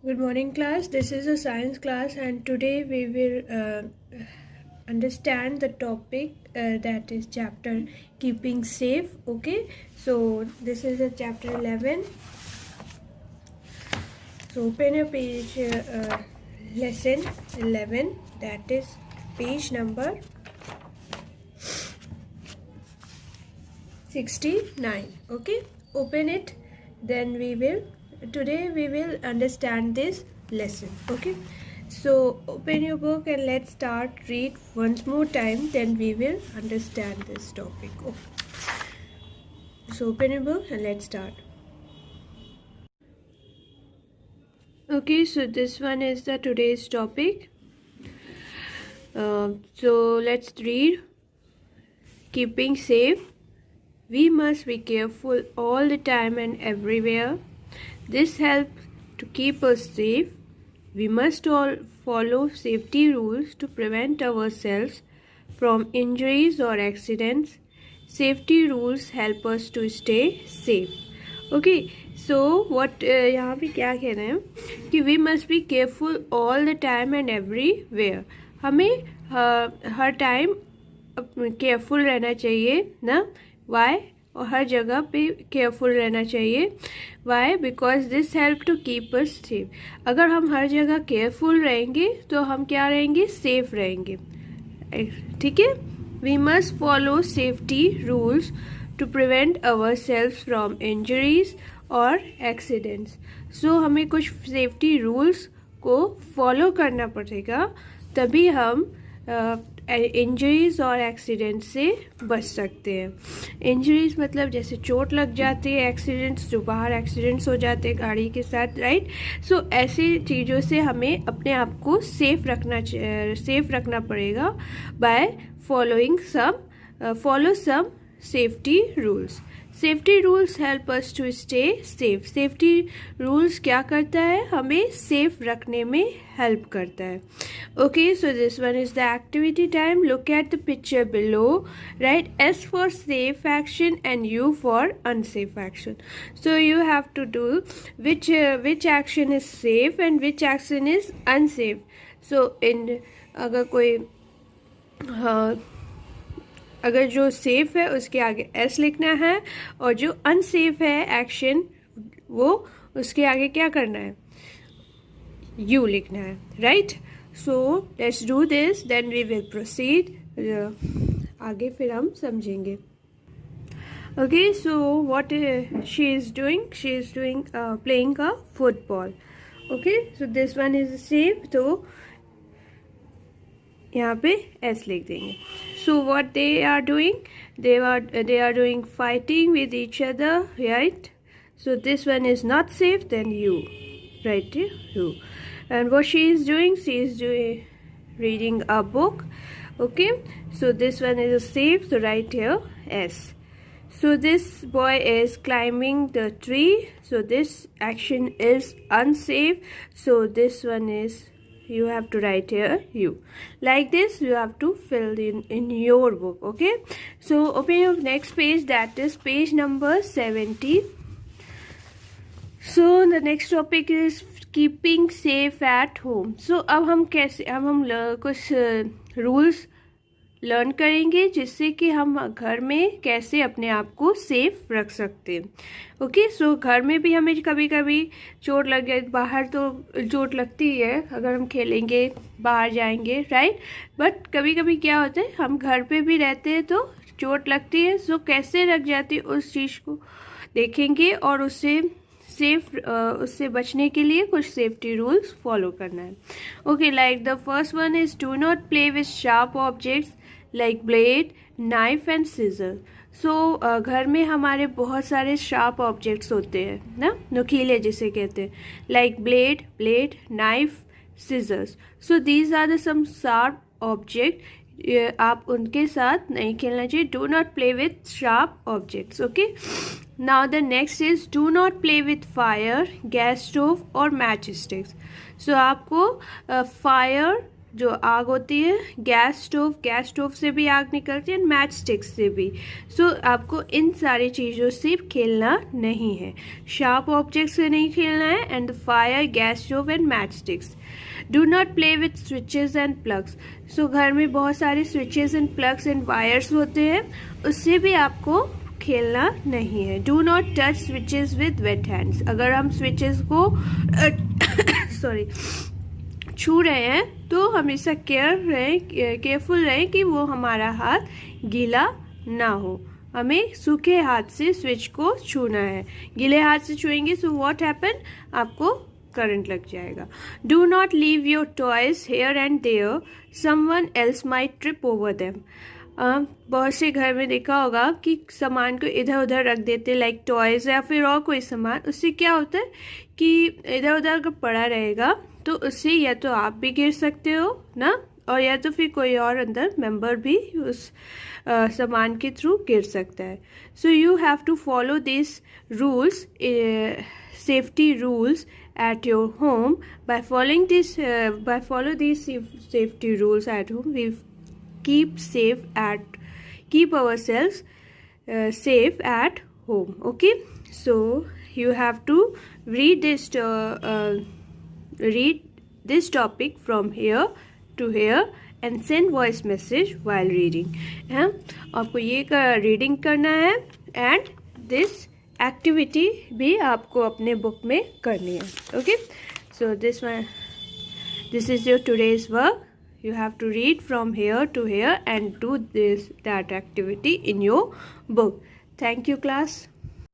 Good morning, class. This is a science class, and today we will understand the topic that is chapter keeping safe. Okay, so this is a chapter 11. So open a page, lesson 11, that is page number 69. Okay, open it, then today we will understand this lesson. Okay, so open your book and let's start. Read once more time, then we will understand this topic. Okay. So open your book and let's start. Okay, so this one is the today's topic. So let's read. Keeping safe. We must be careful all the time and everywhere. This helps to keep us safe. We must all follow safety rules to prevent ourselves from injuries or accidents. Safety rules help us to stay safe. Okay, so what यहाँ पे क्या कह रहे हैं कि we must be careful all the time and everywhere. हमें हर time careful रहना चाहिए ना. वाई? और हर जगह पे केयरफुल रहना चाहिए. Why? Because this help to keep us safe. अगर हम हर जगह केयरफुल रहेंगे तो हम क्या रहेंगे? सेफ रहेंगे. ठीक है. We must follow safety rules to prevent our self from injuries और एक्सीडेंट्स. सो हमें कुछ सेफ्टी रूल्स को फॉलो करना पड़ेगा, तभी हम इंजरीज और एक्सीडेंट से बच सकते हैं. इंजरीज मतलब जैसे चोट लग जाती है, एक्सीडेंट्स जो बाहर एक्सीडेंट्स हो जाते हैं गाड़ी के साथ, राइट. सो ऐसी चीज़ों से हमें अपने आप को सेफ रखना पड़ेगा by follow some safety rules. Safety rules help us to stay safe. Safety rules क्या करता है? हमें सेफ रखने में हेल्प करता है. Okay, so this one is the activity time. Look at the picture below. Right S for safe action and U for unsafe action. So you have to do which action is safe and which action is unsafe. So अगर कोई अगर जो safe है उसके आगे S लिखना है, और जो अनसेफ है एक्शन वो उसके आगे क्या करना है? यू लिखना है, right. So let's do this, then we will proceed. आगे फिर हम समझेंगे. Okay, so what she is doing playing a football. Okay, so this one is safe, तो यहाँ पे एस लिख देंगे. So what they are doing, they are doing fighting with each other, right. So this one is not safe, then you write U. And what she is doing reading a book. Okay, so this one is safe, so write here S. So this boy is climbing the tree, so this action is unsafe, so this one is, you have to write here you. Like this you have to fill in your book. Okay, so open your next page, that is page number 70. So the next topic is keeping safe at home. So अब हम कुछ rules learn करेंगे जिससे कि हम घर में कैसे अपने आप को सेफ रख सकते हैं. ओके, सो घर में भी हमें कभी कभी चोट लग गई. बाहर तो चोट लगती है अगर हम खेलेंगे, बाहर जाएंगे, राइट. बट कभी कभी क्या होता है, हम घर पे भी रहते हैं तो चोट लगती है. सो कैसे लग जाती है उस चीज़ को देखेंगे, और उससे बचने के लिए कुछ सेफ्टी रूल्स फॉलो करना है. Okay, like the first one is do not play with sharp objects like blade, knife and scissor. So घर में हमारे बहुत सारे शार्प ऑब्जेक्ट्स होते हैं ना, नुकीले जिसे कहते हैं, like blade, knife, scissors. So these are the some sharp object. आप उनके साथ नहीं खेलना चाहिए. Do not play with sharp objects. Okay, now the next is do not play with fire, gas stove और मैच स्टिक्स. सो आपको fire जो आग होती है, गैस स्टोव से भी आग निकलती है, मैच स्टिक्स से भी। सो आपको इन सारी चीज़ों से खेलना नहीं है, शार्प ऑब्जेक्ट से नहीं खेलना है। And fire, gas stove and match sticks. Do not play with switches and plugs. So घर में बहुत सारे switches and plugs and wires होते हैं, उससे भी आपको खेलना नहीं है। Do not touch switches with wet hands. अगर हम स्विचेस को सॉरी छू रहे हैं तो हमेशा केयरफुल रहें कि वो हमारा हाथ गीला ना हो। हमें सूखे हाथ से स्विच को छूना है। गीले हाथ से छुएंगे सो व्हाट हैपन, आपको करंट लग जाएगा। Do not leave your toys here and there, someone else might trip over them. बहुत से घर में देखा होगा कि सामान को इधर उधर रख देते, लाइक टॉयज या फिर और कोई सामान। उससे क्या होता है कि इधर उधर अगर पड़ा रहेगा तो उससे या तो आप भी गिर सकते हो ना, और या तो फिर कोई और अंदर मेंबर भी उस सामान के थ्रू गिर सकता है। So you have to follow this rules, safety rules at your home. By following these safety rules at home, we keep ourselves safe at home. Okay, so you have to read this topic from here to here and send voice message while reading. आपको ये reading करना है and this activity भी आपको अपने book में करनी है. Okay, so this is your today's work. You have to read from here to here and do that activity in your book. Thank you, class.